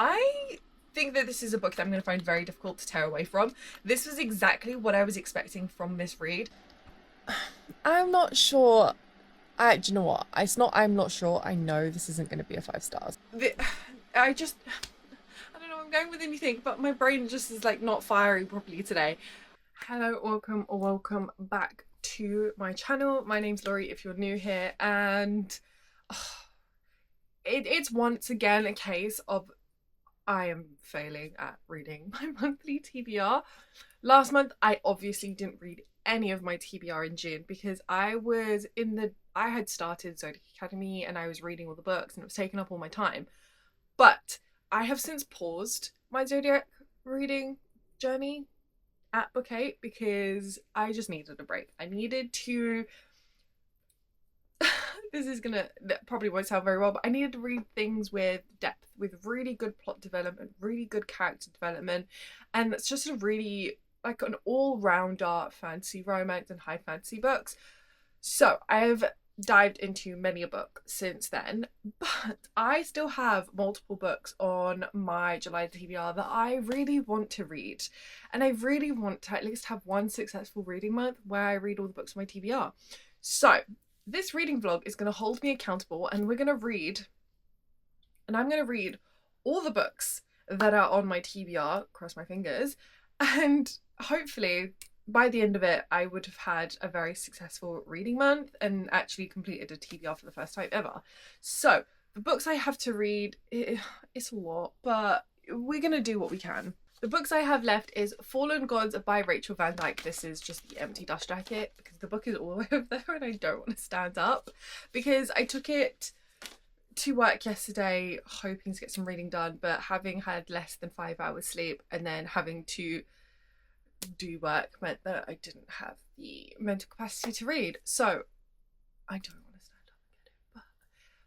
I think that this is a book that I'm going to find very difficult to tear away from. This was exactly what I was expecting from this read. I'm not sure. Do you know what? It's not. I'm not sure. I know this isn't going to be a 5 stars. The, I just, I don't know where I'm going with anything, but my brain just is like not firing properly today. Hello, welcome or welcome back to my channel. My name's Laurie if you're new here, and it's once again a case of I am failing at reading my monthly TBR. Last month, I obviously didn't read any of my TBR in June because I had started Zodiac Academy and I was reading all the books and it was taking up all my time. But I have since paused my Zodiac reading journey at book 8 because I just needed a break. I needed to this is gonna that probably won't sound very well, but I needed to read things with depth, with really good plot development, really good character development, and it's just a really like an all-rounder fantasy romance and high fantasy books. So I've dived into many a book since then, but I still have multiple books on my July TBR that I really want to read, and I really want to at least have one successful reading month where I read all the books on my TBR. So this reading vlog is going to hold me accountable, and I'm going to read all the books that are on my TBR, cross my fingers, and hopefully by the end of it I would have had a very successful reading month and actually completed a TBR for the first time ever. So the books I have to read, it's a lot, but we're going to do what we can. The books I have left is Fallen Gods by Rachel Van Dyke. This is just the empty dust jacket because the book is all the way over there and I don't want to stand up because I took it to work yesterday hoping to get some reading done, but having had less than 5 hours sleep and then having to do work meant that I didn't have the mental capacity to read. So I don't want to stand up and get it. But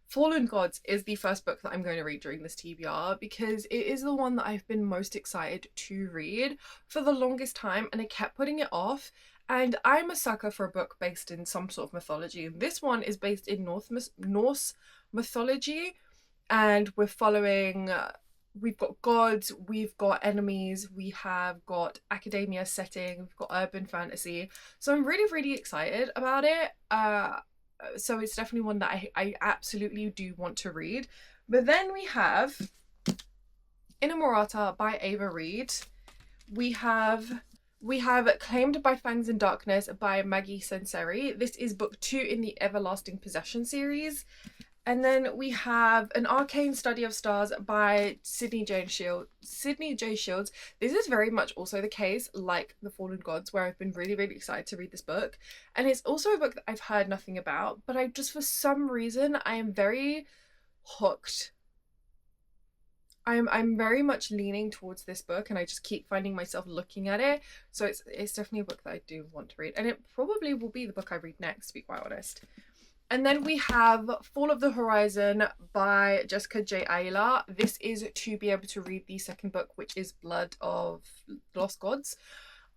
Fallen Gods is the first book that I'm going to read during this TBR because it is the one that I've been most excited to read for the longest time, and I kept putting it off. And I'm a sucker for a book based in some sort of mythology, and this one is based in Norse mythology, and we're following we've got gods, we've got enemies, we have got academia setting, we've got urban fantasy, so I'm really excited about it. So it's definitely one that I absolutely do want to read. But then we have Inamorata by Ava Reid. We have Claimed by Fangs in Darkness by Maggie Senseri. This is book 2 in the Everlasting Possession series. And then we have An Arcane Study of Stars by Sydney J. Shields. This is very much also the case like The Fallen Gods, where I've been really excited to read this book. And it's also a book that I've heard nothing about, but I just, for some reason, I am very hooked. I'm very much leaning towards this book, and I just keep finding myself looking at it. So it's definitely a book that I do want to read, and it probably will be the book I read next, to be quite honest. And then we have Fall of the Horizon by Jessica J. Ayala. This is to be able to read the second book, which is Blood of Lost Gods.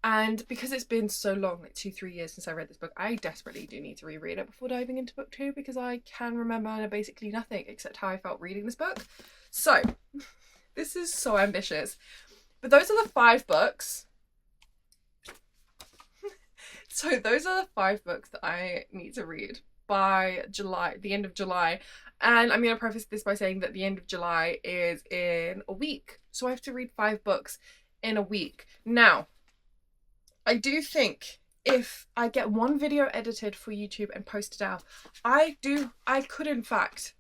And because it's been so long, like 2-3 years since I read this book, I desperately do need to reread it before diving into book 2 because I can remember basically nothing except how I felt reading this book. So this is so ambitious. But those are the 5 books. So those are the 5 books that I need to read by the end of July. And I'm going to preface this by saying that the end of July is in a week. So I have to read 5 books in a week. Now, I do think if I get one video edited for YouTube and posted out, I could in fact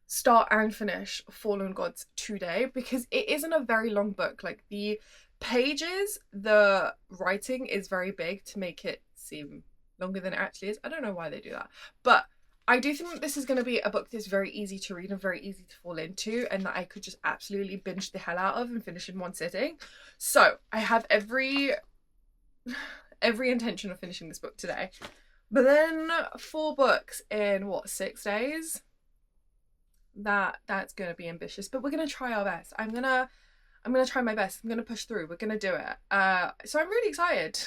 start and finish Fallen Gods today because it isn't a very long book. Like the pages, the writing is very big to make it seem longer than it actually is. I don't know why they do that, but I do think that this is going to be a book that's very easy to read and very easy to fall into, and that I could just absolutely binge the hell out of and finish in one sitting. So I have every intention of finishing this book today. But then 4 books in what, 6 days? That's gonna be ambitious, but we're gonna try our best. I'm gonna try my best. I'm gonna push through. We're gonna do it. So I'm really excited.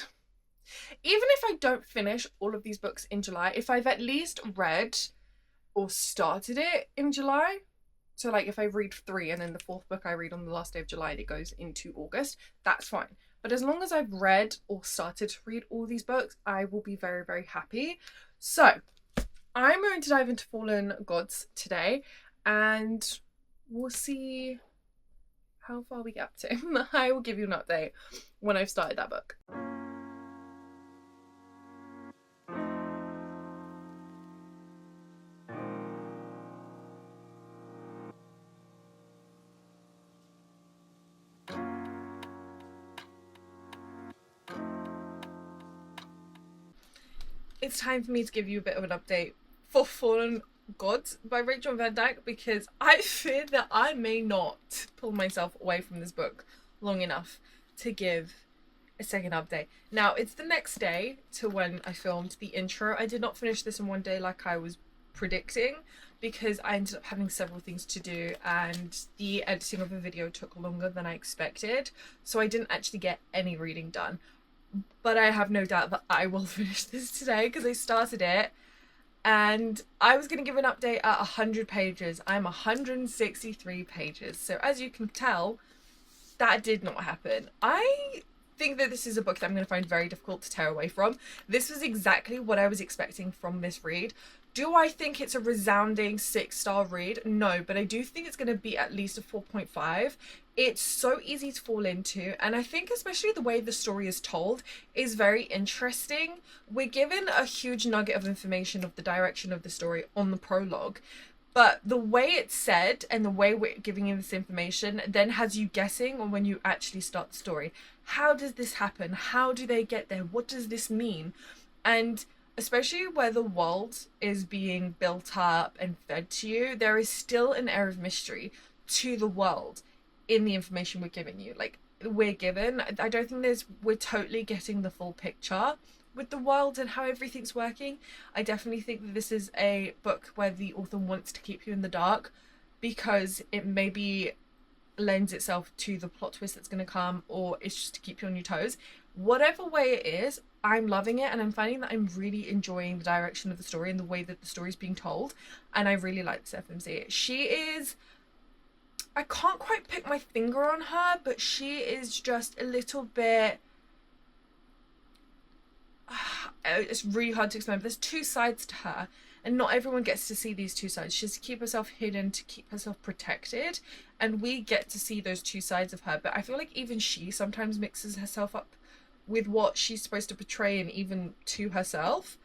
Even if I don't finish all of these books in July, if I've at least read or started it in July, So like if I read 3 and then the 4th book I read on the last day of July and it goes into August, that's fine. But as long as I've read or started to read all these books, I will be very, very happy. So I'm going to dive into Fallen Gods today, and we'll see how far we get up to. I will give you an update when I've started that book. It's time for me to give you a bit of an update for Fallen Gods by Rachel Van Dyke, because I fear that I may not pull myself away from this book long enough to give a second update. Now, it's the next day to when I filmed the intro. I did not finish this in one day like I was predicting, because I ended up having several things to do and the editing of the video took longer than I expected, so I didn't actually get any reading done. But I have no doubt that I will finish this today, because I started it and I was going to give an update at 100 pages. I'm 163 pages. So as you can tell, that did not happen. I think that this is a book that I'm going to find very difficult to tear away from. This was exactly what I was expecting from this read. Do I think it's a resounding 6-star read? No, but I do think it's going to be at least a 4.5. It's so easy to fall into, and I think especially the way the story is told is very interesting. We're given a huge nugget of information of the direction of the story on the prologue, but the way it's said and the way we're giving you this information then has you guessing on when you actually start the story. How does this happen? How do they get there? What does this mean? And especially where the world is being built up and fed to you, there is still an air of mystery to the world in the information we're giving you. Like, we're given, I don't think we're totally getting the full picture with the world and how everything's working. I definitely think that this is a book where the author wants to keep you in the dark, because it maybe lends itself to the plot twist that's going to come, or it's just to keep you on your toes. Whatever way it is, I'm loving it, and I'm finding that I'm really enjoying the direction of the story and the way that the story is being told, and I really like this FMC. She is, I can't quite pick my finger on her, but she is just a little bit, it's really hard to explain, but there's two sides to her, and not everyone gets to see these two sides. She has to keep herself hidden, to keep herself protected, and we get to see those two sides of her. But I feel like even she sometimes mixes herself up with what she's supposed to portray, and even to herself.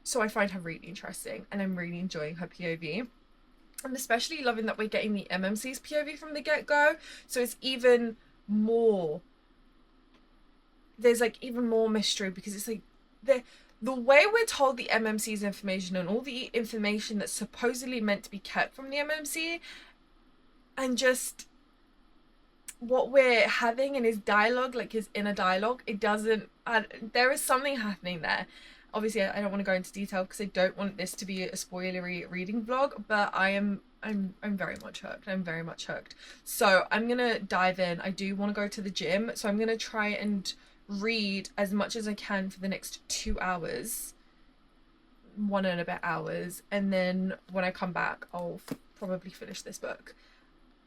So I find her really interesting, and I'm really enjoying her POV. I'm especially loving that we're getting the MMC's POV from the get-go, so it's even more, there's like even more mystery, because it's like the way we're told the MMC's information and all the information that's supposedly meant to be kept from the MMC, and just what we're having in his dialogue, like his inner dialogue, it doesn't, there is something happening there. Obviously, I don't want to go into detail because I don't want this to be a spoilery reading vlog, but I'm very much hooked. I'm very much hooked. So I'm gonna dive in. I do want to go to the gym, so I'm gonna try and read as much as I can for the next 2 hours, 1.5 hours, and then when I come back, I'll probably finish this book.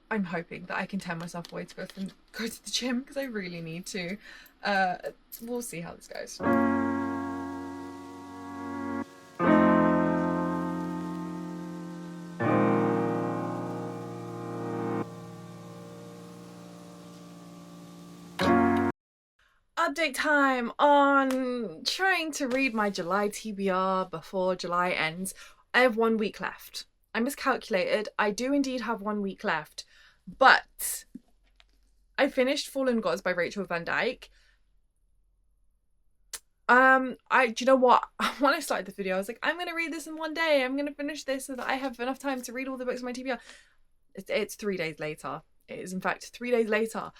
I'm hoping that I can tear myself away to go to the gym, because I really need to. We'll see how this goes. Update time on trying to read my July TBR before July ends. I have 1 week left. I miscalculated. I do indeed have 1 week left, but I finished Fallen Gods by Rachel Van Dyke. Do you know what? When I started the video, I was like, I'm gonna read this in 1 day. I'm gonna finish this so that I have enough time to read all the books in my TBR. It's 3 days later. It is in fact 3 days later,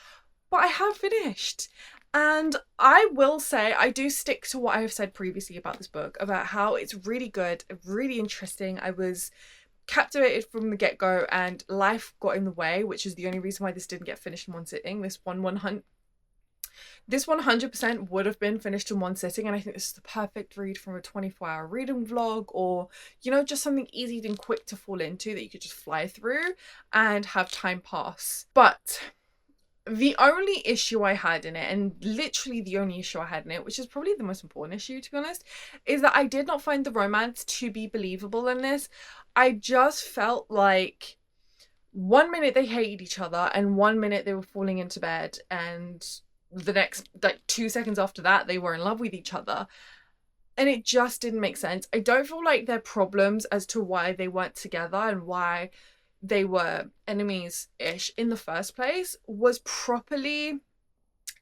but I have finished. And I will say, I do stick to what I have said previously about this book, about how it's really good, really interesting. I was captivated from the get-go, and life got in the way, which is the only reason why this didn't get finished in one sitting. This This 100% would have been finished in one sitting, and I think this is the perfect read from a 24-hour reading vlog, or, you know, just something easy and quick to fall into that you could just fly through and have time pass. But the only issue I had in it, and literally the only issue I had in it, which is probably the most important issue to be honest, is that I did not find the romance to be believable in this. I just felt like one minute they hated each other and one minute they were falling into bed, and the next like 2 seconds after that they were in love with each other, and it just didn't make sense. I don't feel like their problems as to why they weren't together and why they were enemies-ish in the first place was properly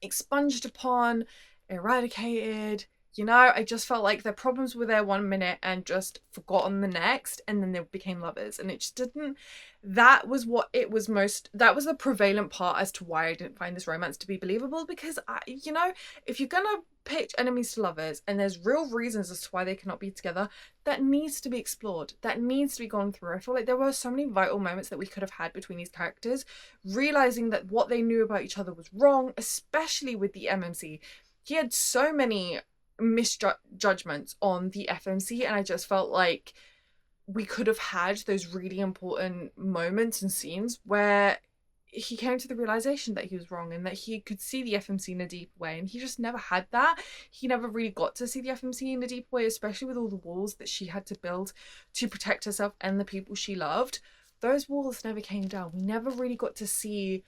expunged upon, eradicated. You know, I just felt like their problems were there one minute and just forgotten the next, and then they became lovers, and it just didn't. That was the prevalent part as to why I didn't find this romance to be believable, because you know, if you're gonna pitch enemies to lovers and there's real reasons as to why they cannot be together, that needs to be explored, that needs to be gone through. I feel like there were so many vital moments that we could have had between these characters, realizing that what they knew about each other was wrong, especially with the MMC. He had so many misjudgments on the FMC, and I just felt like we could have had those really important moments and scenes where he came to the realization that he was wrong and that he could see the FMC in a deep way, and he just never had that. He never really got to see the FMC in a deep way, especially with all the walls that she had to build to protect herself and the people she loved. Those walls never came down. We never really got to see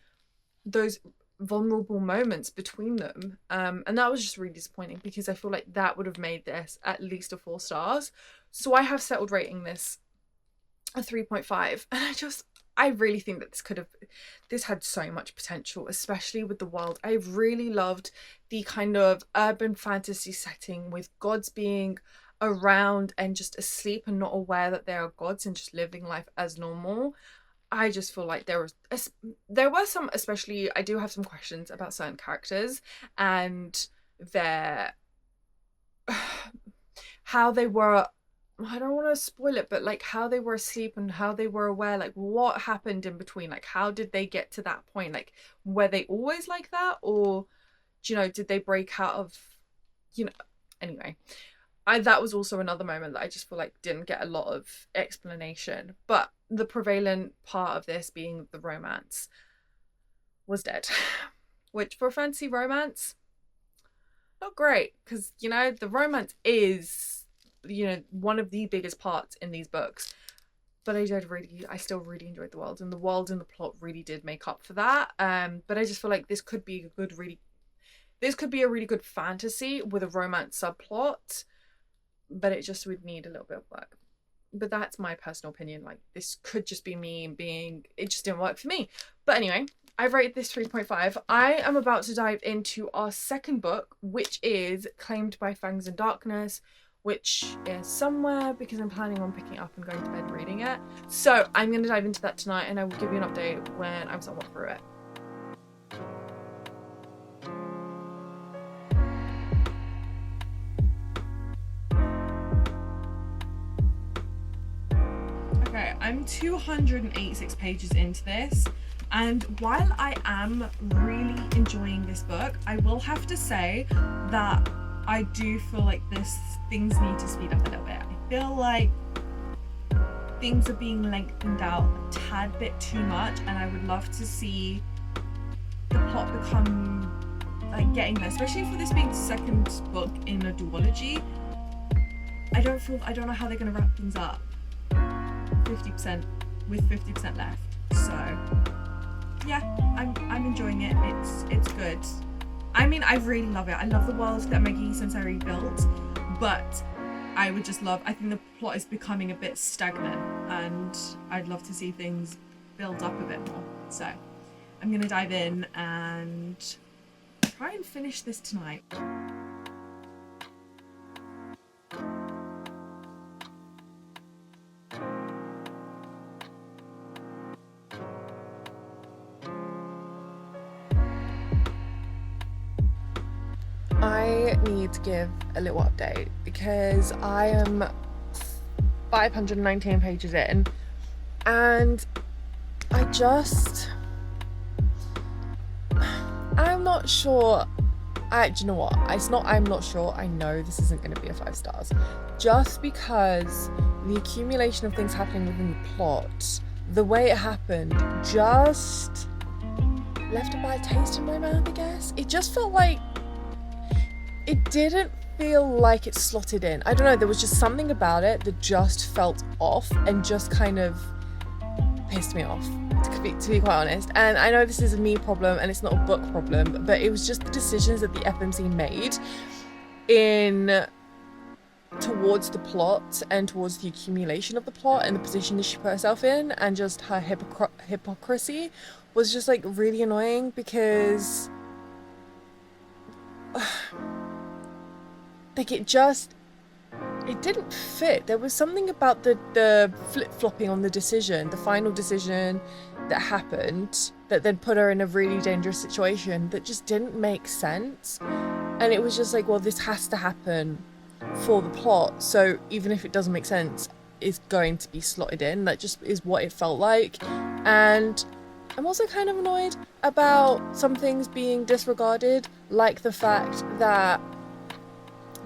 those vulnerable moments between them, and that was just really disappointing, because I feel like that would have made this at least a 4 stars. So I have settled rating this a 3.5, and I really think that this had so much potential, especially with the world. I really loved the kind of urban fantasy setting with gods being around and just asleep and not aware that they are gods and just living life as normal. I just feel like there were some, especially I do have some questions about certain characters and their how they were, I don't want to spoil it, but like how they were asleep and how they were aware, like what happened in between, like how did they get to that point, like were they always like that, or you know, did they break out of, you know, anyway. That was also another moment that I just feel like didn't get a lot of explanation, but the prevalent part of this being the romance was dead, which for a fantasy romance, not great, because you know the romance is, you know, one of the biggest parts in these books, but I still really enjoyed the world, and the world and the plot really did make up for that. But I just feel like this could be a really good fantasy with a romance subplot, but it just would need a little bit of work. But that's my personal opinion. Like, this could just be me being, it just didn't work for me. But anyway, I've rated this 3.5. I am about to dive into our second book, which is Claimed by Fangs in Darkness, which is somewhere because I'm planning on picking it up and going to bed and reading it. So I'm going to dive into that tonight, and I will give you an update when I'm somewhat through it. Okay, I'm 286 pages into this, and while I am really enjoying this book, I will have to say that I do feel like things need to speed up a little bit. I feel like things are being lengthened out a tad bit too much, and I would love to see the plot become like getting there, especially for this being the second book in a duology. I don't know how they're going to wrap things up 50% with 50% left. So yeah, I'm enjoying it. It's good. I mean, I really love it. I love the world that Maggie Sensori built, but I think the plot is becoming a bit stagnant, and I'd love to see things build up a bit more. So I'm gonna dive in and try and finish this tonight. I need to give a little update because I am 519 pages in, and I'm not sure Do you know what? It's not, I'm not sure. I know this isn't going to be a 5 stars. Just because the accumulation of things happening within the plot, the way it happened, just left a bad taste in my mouth, I guess. It just felt like it didn't feel like it slotted in. I don't know, there was just something about it that just felt off and just kind of pissed me off, to be quite honest. And I know this is a me problem and it's not a book problem, but it was just the decisions that the FMC made in towards the plot and towards the accumulation of the plot and the position that she put herself in, and just her hypocrisy was just like really annoying, because like it didn't fit. There was something about the flip-flopping on the decision, the final decision that happened, that then put her in a really dangerous situation that just didn't make sense. And it was just like, well, this has to happen for the plot, so even if it doesn't make sense, it's going to be slotted in. That just is what it felt like. And I'm also kind of annoyed about some things being disregarded, like the fact that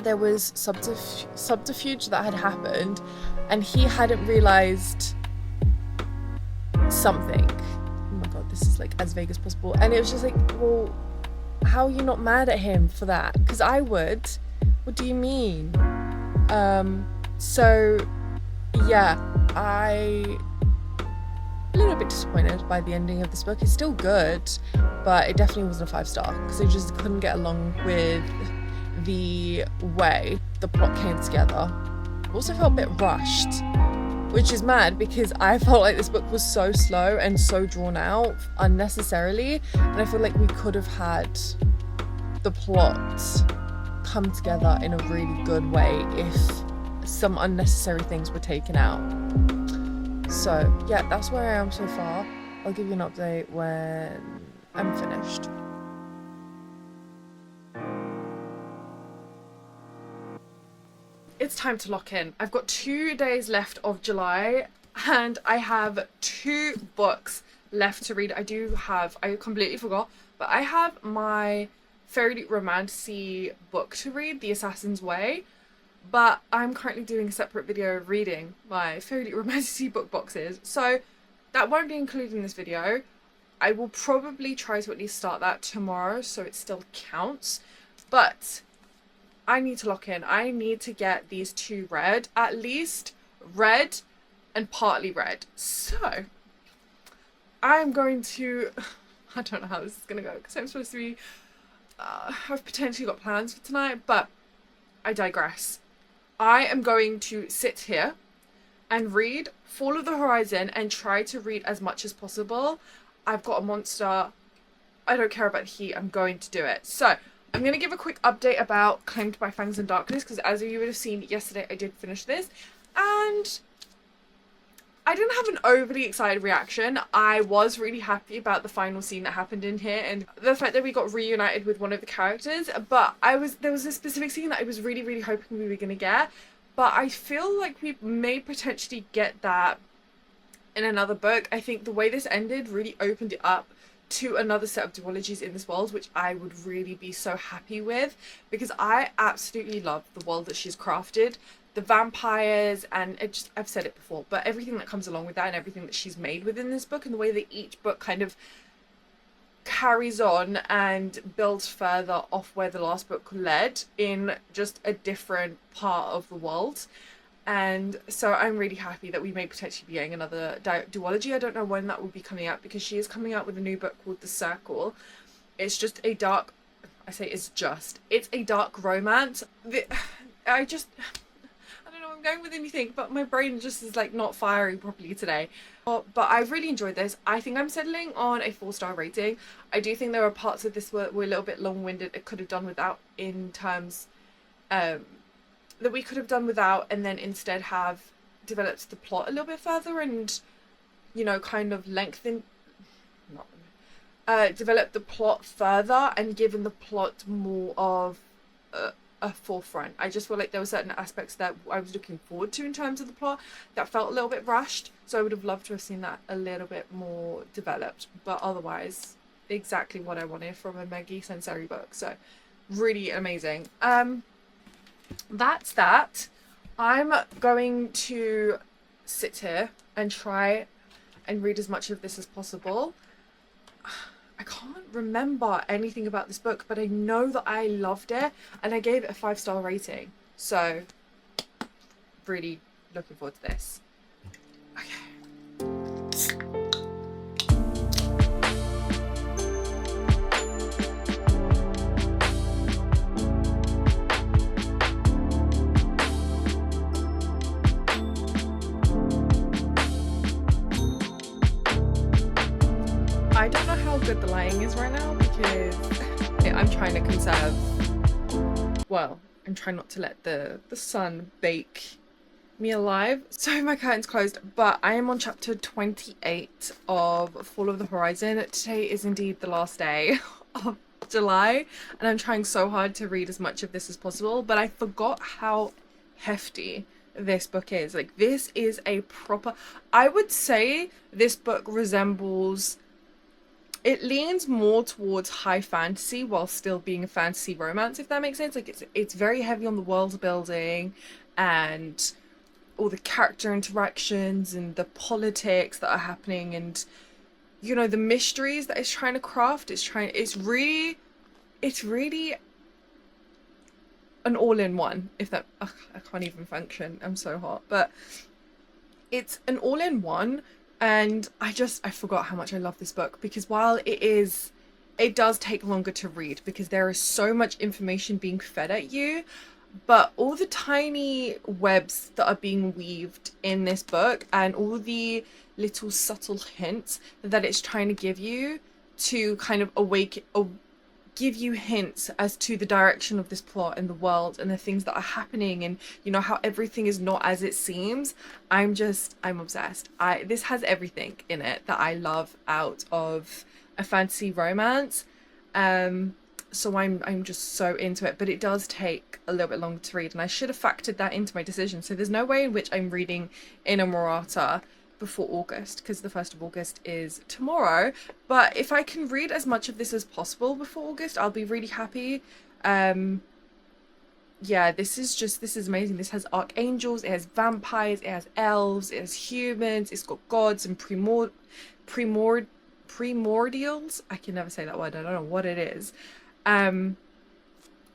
there was subterfuge that had happened and he hadn't realized something. Oh my god, this is like as vague as possible. And it was just like, well, how are you not mad at him for that? Because I would. What do you mean? So yeah, a little bit disappointed by the ending of this book. It's still good, but it definitely wasn't a 5 star, because I just couldn't get along with the way the plot came together. It also felt a bit rushed, which is mad because I felt like this book was so slow and so drawn out unnecessarily, and I feel like we could have had the plot come together in a really good way if some unnecessary things were taken out. So yeah, that's where I am so far. I'll give you an update when I'm finished. It's time to lock in. I've got 2 days left of July and I have 2 books left to read. I completely forgot, but I have my fairy romantasy book to read, The Assassin's Way, but I'm currently doing a separate video reading my fairy romantasy book boxes, so that won't be included in this video. I will probably try to at least start that tomorrow so it still counts, but I need to lock in. I need to get these 2 read, at least read and partly read. So I'm going to, I don't know how this is going to go because I'm supposed to be, I've potentially got plans for tonight, but I digress. I am going to sit here and read Fall of the Horizon and try to read as much as possible. I've got a monster. I don't care about the heat. I'm going to do it. So I'm going to give a quick update about Claimed by Fangs and Darkness, because as you would have seen yesterday, I did finish this, and I didn't have an overly excited reaction. I was really happy about the final scene that happened in here, and the fact that we got reunited with one of the characters, but there was a specific scene that I was really, really hoping we were going to get, but I feel like we may potentially get that in another book. I think the way this ended really opened it up to another set of duologies in this world, which I would really be so happy with, because I absolutely love the world that she's crafted, the vampires, and I've said it before, but everything that comes along with that and everything that she's made within this book, and the way that each book kind of carries on and builds further off where the last book led in just a different part of the world. And so I'm really happy that we may potentially be getting another duology. I don't know when that will be coming out, because she is coming out with a new book called The Circle. It's just a dark, it's a dark romance. I don't know where I'm going with anything, but my brain just is like not firing properly today. But I really enjoyed this. I think I'm settling on a 4-star rating. I do think there are parts of this were a little bit long-winded. It could have done without, in terms that we could have done without, and then instead have developed the plot a little bit further and, you know, kind of developed the plot further and given the plot more of a forefront. I just feel like there were certain aspects that I was looking forward to in terms of the plot that felt a little bit rushed, so I would have loved to have seen that a little bit more developed, but otherwise exactly what I wanted from a Meggie Sensori book. So really amazing. That's that. I'm going to sit here and try and read as much of this as possible. I can't remember anything about this book, but I know that I loved it and I gave it a 5-star rating. So, really looking forward to this. Okay. I don't know how good the lighting is right now because I'm trying to conserve, well, I'm trying not to let the sun bake me alive. So my curtain's closed, but I am on chapter 28 of Fall of the Horizon. Today is indeed the last day of July, and I'm trying so hard to read as much of this as possible, but I forgot how hefty this book is. Like, this is a proper, I would say this book resembles, it leans more towards high fantasy while still being a fantasy romance, if that makes sense. Like, it's very heavy on the world building and all the character interactions and the politics that are happening, and you know, the mysteries that it's trying to craft. It's really an all-in-one, if that, ugh, I can't even function, I'm so hot, but it's an all-in-one. And I forgot how much I love this book, because while it does take longer to read because there is so much information being fed at you, but all the tiny webs that are being weaved in this book and all the little subtle hints that it's trying to give you to kind of give you hints as to the direction of this plot and the world and the things that are happening, and you know how everything is not as it seems. I'm obsessed. This has everything in it that I love out of a fantasy romance. So I'm just so into it, but it does take a little bit longer to read, and I should have factored that into my decision. So there's no way in which I'm reading Inamorata before August, because the 1st of August is tomorrow. But if I can read as much of this as possible before August, I'll be really happy. Yeah, this is amazing. This has archangels, it has vampires, it has elves, it has humans, it's got gods and primordials. I can never say that word, I don't know what it is.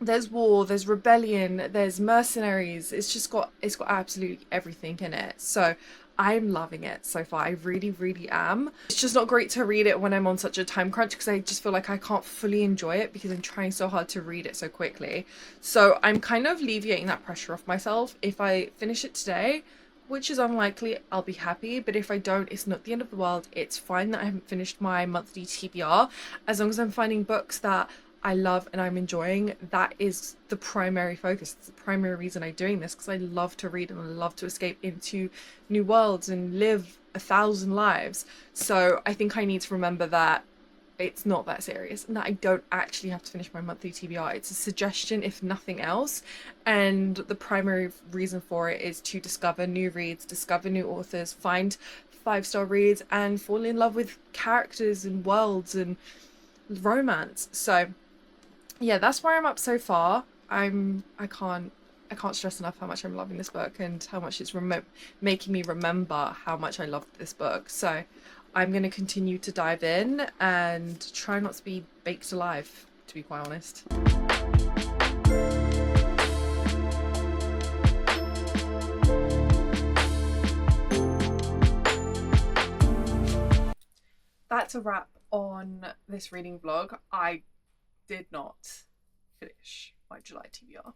There's war, there's rebellion, there's mercenaries. It's got absolutely everything in it. So I'm loving it so far. I really, really am. It's just not great to read it when I'm on such a time crunch, because I just feel like I can't fully enjoy it because I'm trying so hard to read it so quickly. So I'm kind of alleviating that pressure off myself. If I finish it today, which is unlikely, I'll be happy. But if I don't, it's not the end of the world. It's fine that I haven't finished my monthly TBR. As long as I'm finding books that I love and I'm enjoying, that is the primary focus. It's the primary reason I'm doing this, because I love to read and I love to escape into new worlds and live 1,000 lives. So I think I need to remember that it's not that serious and that I don't actually have to finish my monthly TBR. It's a suggestion, if nothing else, and the primary reason for it is to discover new reads, discover new authors, find 5-star reads, and fall in love with characters and worlds and romance. So yeah, that's where I'm up so far. I can't stress enough how much I'm loving this book and how much it's making me remember how much I loved this book. So I'm going to continue to dive in and try not to be baked alive, to be quite honest. That's a wrap on this reading vlog. I did not finish my July TBR.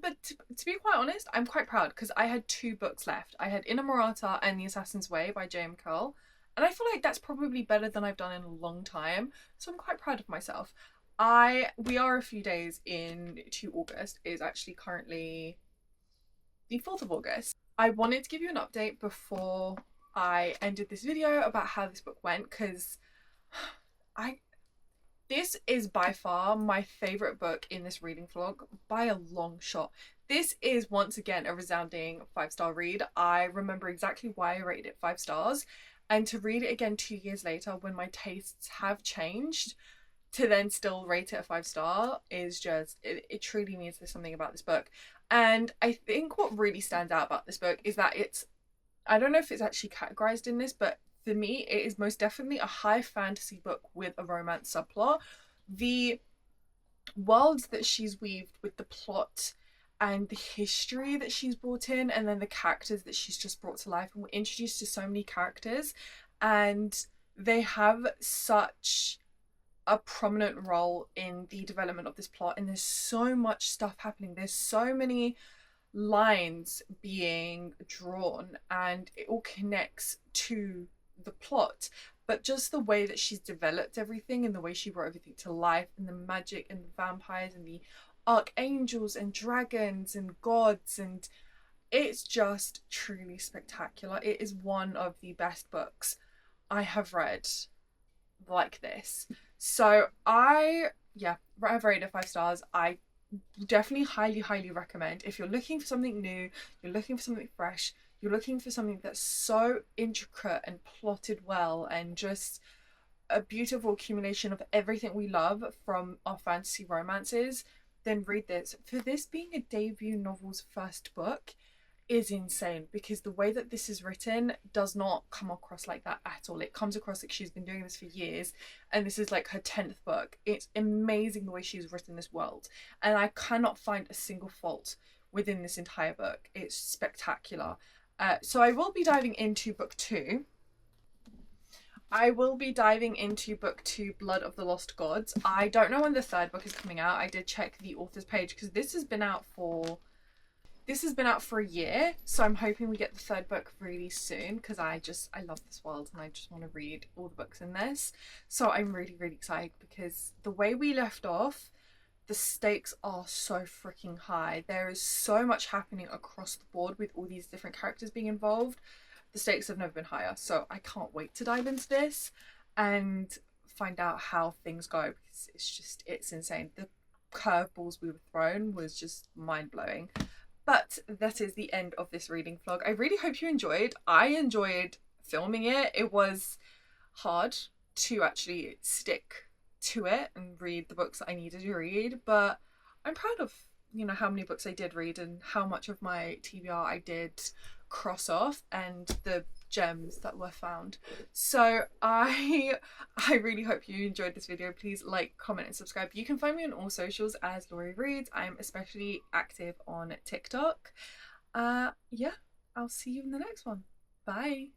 But to be quite honest, I'm quite proud because I had 2 books left. I had Inamorata and The Assassin's Way by J.M. Curl, and I feel like that's probably better than I've done in a long time, so I'm quite proud of myself. We are a few days into August. It is actually currently the 4th of August. I wanted to give you an update before I ended this video about how this book went, because this is by far my favourite book in this reading vlog by a long shot. This is once again a resounding 5-star read. I remember exactly why I rated it 5 stars, and to read it again 2 years later when my tastes have changed, to then still rate it a 5 star is just, it truly means there's something about this book. And I think what really stands out about this book is that it's, I don't know if it's actually categorized in this, but for me, it is most definitely a high fantasy book with a romance subplot. The worlds that she's weaved with the plot and the history that she's brought in, and then the characters that she's just brought to life, and we're introduced to so many characters, and they have such a prominent role in the development of this plot, and there's so much stuff happening, there's so many lines being drawn, and it all connects to the plot. But just the way that she's developed everything, and the way she brought everything to life, and the magic and the vampires and the archangels and dragons and gods, and it's just truly spectacular. It is one of the best books I have read like this. So I've rated it 5 stars. I definitely highly recommend, if you're looking for something new, you're looking for something fresh, you're looking for something that's so intricate and plotted well, and just a beautiful accumulation of everything we love from our fantasy romances, then read this. For this being a debut novel's first book is insane, because the way that this is written does not come across like that at all. It comes across like she's been doing this for years, and this is like her 10th book. It's amazing the way she's written this world, and I cannot find a single fault within this entire book. It's spectacular. So I will be diving into book 2. I will be diving into book 2, Blood of the Lost Gods. I don't know when the 3rd book is coming out. I did check the author's page, because this has been out for a year, so I'm hoping we get the 3rd book really soon, because I love this world, and I just want to read all the books in this. So I'm really excited, because the way we left off, the stakes are so freaking high. There is so much happening across the board with all these different characters being involved. The stakes have never been higher, so I can't wait to dive into this and find out how things go, because it's insane. The curveballs we were thrown was just mind-blowing. But that is the end of this reading vlog. I really hope you enjoyed. I enjoyed filming it. It was hard to actually stick to it and read the books that I needed to read, but I'm proud of, how many books I did read, and how much of my TBR I did cross off, and the gems that were found. So I really hope you enjoyed this video. Please like, comment and subscribe. You can find me on all socials as Lauriereadz. I'm especially active on TikTok. Yeah, I'll see you in the next one. Bye.